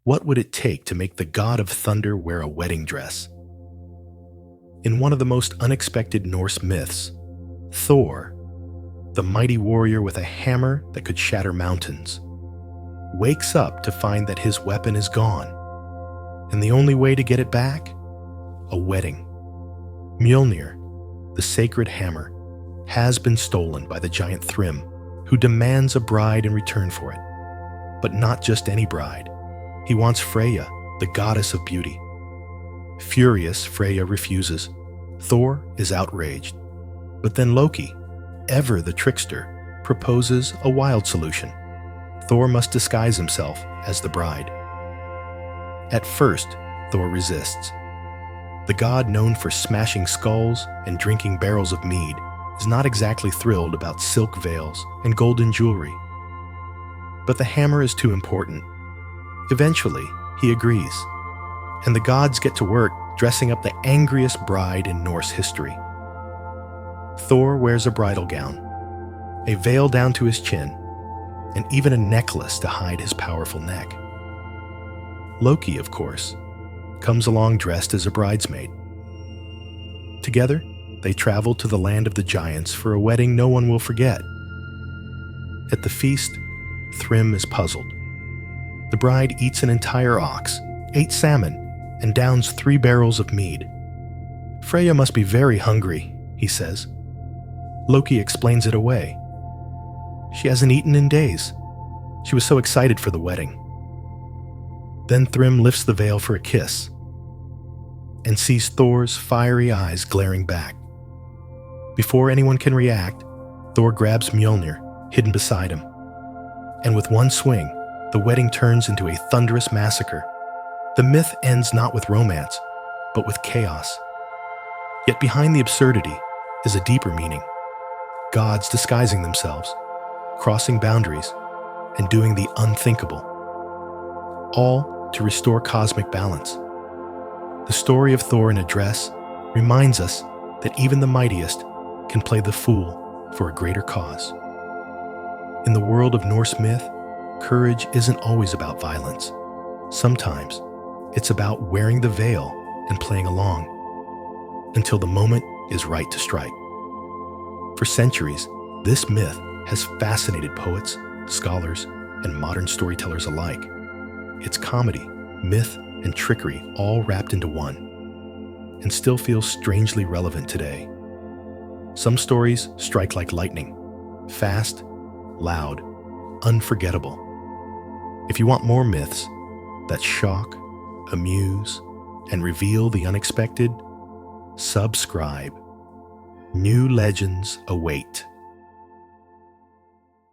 What would it take to make the god of thunder wear a wedding dress? In one of the most unexpected Norse myths, Thor, the mighty warrior with a hammer that could shatter mountains, wakes up to find that his weapon is gone, and the only way to get it back? A wedding. Mjolnir, the sacred hammer, has been stolen by the giant Thrym, who demands a bride in return for it. But not just any bride. He wants Freya, the goddess of beauty. Furious, Freya refuses. Thor is outraged. But then Loki, ever the trickster, proposes a wild solution. Thor must disguise himself as the bride. At first, Thor resists. The god known for smashing skulls and drinking barrels of mead is not exactly thrilled about silk veils and golden jewelry. But the hammer is too important. Eventually, he agrees, and the gods get to work dressing up the angriest bride in Norse history. Thor wears a bridal gown, a veil down to his chin, and even a necklace to hide his powerful neck. Loki, of course, comes along dressed as a bridesmaid. Together, they travel to the land of the giants for a wedding no one will forget. At the feast, Thrym is puzzled. The bride eats an entire ox, 8 salmon, and downs 3 barrels of mead. Freya must be very hungry, he says. Loki explains it away. She hasn't eaten in days. She was so excited for the wedding. Then Thrym lifts the veil for a kiss and sees Thor's fiery eyes glaring back. Before anyone can react, Thor grabs Mjolnir, hidden beside him. And with one swing, the wedding turns into a thunderous massacre. The myth ends not with romance, but with chaos. Yet behind the absurdity is a deeper meaning. Gods disguising themselves, crossing boundaries, and doing the unthinkable. All to restore cosmic balance. The story of Thor in a dress reminds us that even the mightiest can play the fool for a greater cause. In the world of Norse myth, courage isn't always about violence. Sometimes it's about wearing the veil and playing along until the moment is right to strike. For centuries, this myth has fascinated poets, scholars, and modern storytellers alike. It's comedy, myth, and trickery all wrapped into one, and still feels strangely relevant today. Some stories strike like lightning, fast, loud, unforgettable. If you want more myths that shock, amuse, and reveal the unexpected, subscribe. New legends await.